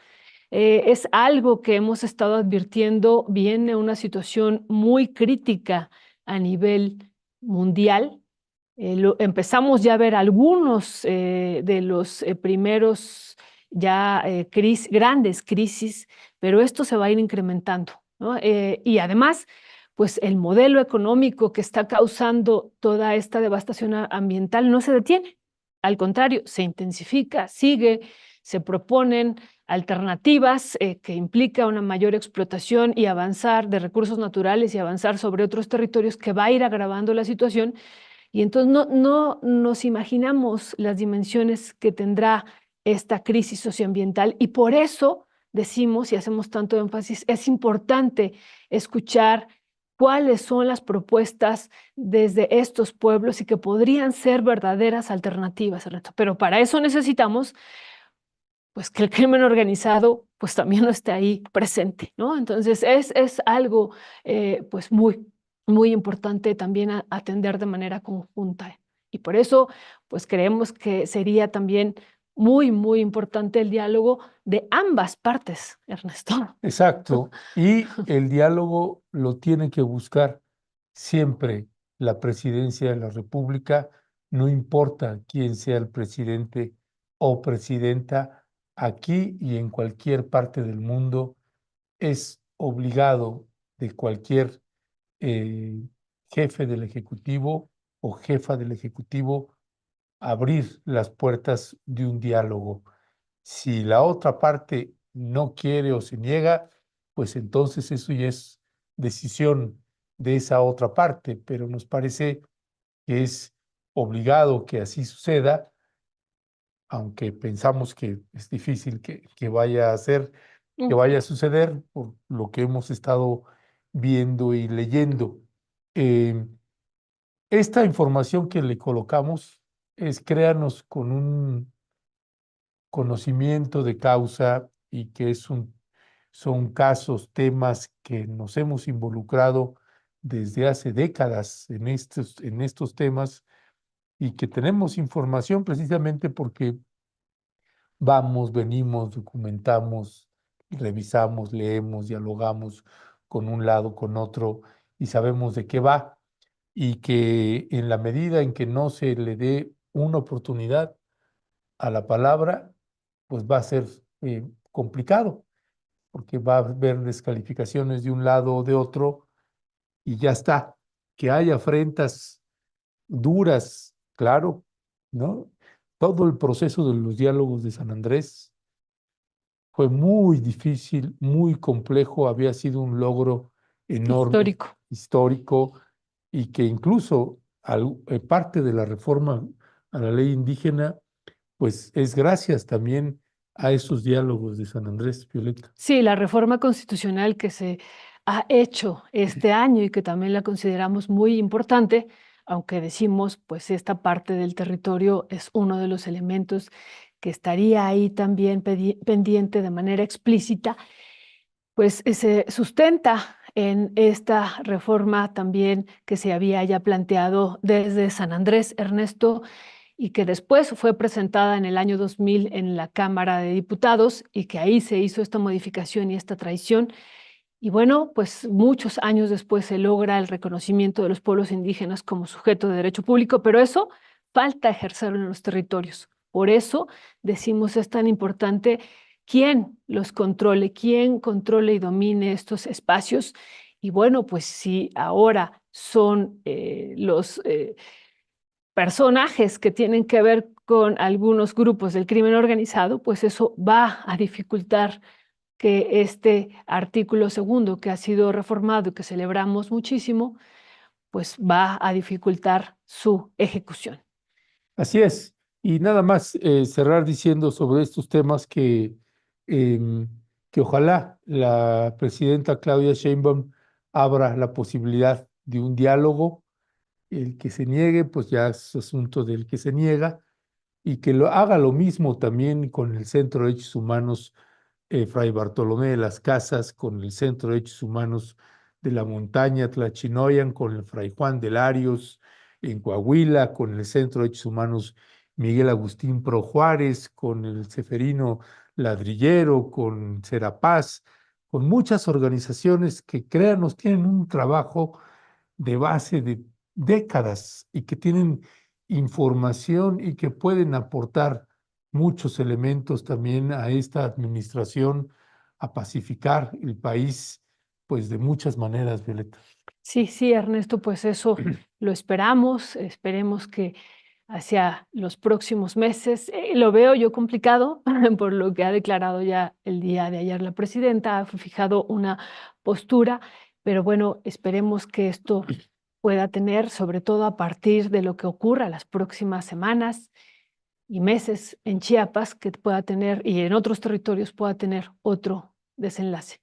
Es algo que hemos estado advirtiendo, viene una situación muy crítica a nivel mundial. Empezamos ya a ver algunos de los primeros ya grandes crisis, pero esto se va a ir incrementando, ¿no? Y además, pues el modelo económico que está causando toda esta devastación ambiental no se detiene. Al contrario, se intensifica, sigue, se proponen alternativas que implica una mayor explotación y avanzar de recursos naturales y avanzar sobre otros territorios que va a ir agravando la situación. Y entonces no nos imaginamos las dimensiones que tendrá esta crisis socioambiental y por eso decimos y hacemos tanto énfasis, es importante escuchar cuáles son las propuestas desde estos pueblos y que podrían ser verdaderas alternativas, Ernesto. Pero para eso necesitamos pues que el crimen organizado pues también no esté ahí presente, ¿no? Entonces es algo pues muy importante también atender de manera conjunta. Y por eso pues creemos que sería también muy importante el diálogo de ambas partes, Ernesto. Exacto. Y el diálogo lo tiene que buscar siempre la presidencia de la República, no importa quién sea el presidente o presidenta, aquí y en cualquier parte del mundo, es obligado de cualquier eh, jefe del Ejecutivo o jefa del Ejecutivo abrir las puertas de un diálogo. Si la otra parte no quiere o se niega, pues entonces eso ya es decisión de esa otra parte, pero nos parece que es obligado que así suceda, aunque pensamos que es difícil que vaya a ser, que vaya a suceder por lo que hemos estado viendo y leyendo. Eh, Esta información que le colocamos es créanos con un conocimiento de causa y que son casos, temas que nos hemos involucrado desde hace décadas en estos temas y que tenemos información precisamente porque vamos, venimos, documentamos, revisamos, leemos, dialogamos con un lado, con otro y sabemos de qué va y que en la medida en que no se le dé una oportunidad a la palabra, pues va a ser complicado, porque va a haber descalificaciones de un lado o de otro y ya está. Que haya afrentas duras, claro, ¿no? Todo el proceso de los diálogos de San Andrés fue muy difícil, muy complejo, había sido un logro enorme, Histórico. histórico, y que incluso parte de la reforma a la ley indígena pues es gracias también a esos diálogos de San Andrés, Violeta. Sí, la reforma constitucional que se ha hecho este año y que también la consideramos muy importante, aunque decimos, pues esta parte del territorio es uno de los elementos que estaría ahí también pendiente de manera explícita, pues se sustenta en esta reforma también que se había ya planteado desde San Andrés, Ernesto, y que después fue presentada en el año 2000 en la Cámara de Diputados y que ahí se hizo esta modificación y esta traición. Y bueno, pues muchos años después se logra el reconocimiento de los pueblos indígenas como sujeto de derecho público, pero eso falta ejercerlo en los territorios. Por eso decimos es tan importante quién los controle, quién controle y domine estos espacios. Y bueno, pues si ahora son los personajes que tienen que ver con algunos grupos del crimen organizado, pues eso va a dificultar que este artículo segundo que ha sido reformado y que celebramos muchísimo, pues va a dificultar su ejecución. Así es. Y nada más cerrar diciendo sobre estos temas em, que ojalá la presidenta Claudia Sheinbaum abra la posibilidad de un diálogo. El que se niegue, pues ya es asunto del que se niega, y que lo haga lo mismo también con el Centro de Derechos Humanos Fray Bartolomé de las Casas, con el Centro de Derechos Humanos de la Montaña Tlachinoyan, con el Fray Juan de Larios en Coahuila, con el Centro de Derechos Humanos Miguel Agustín Pro Juárez, con el Ceferino Ladrillero, con Serapaz, con muchas organizaciones que, créanos, tienen un trabajo de base de décadas y que tienen información y que pueden aportar muchos elementos también a esta administración, a pacificar el país, pues de muchas maneras, Violeta. Sí, sí, Ernesto, pues eso lo esperamos, esperemos que hacia los próximos meses, lo veo yo complicado por lo que ha declarado ya el día de ayer la presidenta, ha fijado una postura, pero bueno, esperemos que esto pueda tener, sobre todo a partir de lo que ocurra las próximas semanas y meses en Chiapas, que pueda tener y en otros territorios pueda tener otro desenlace.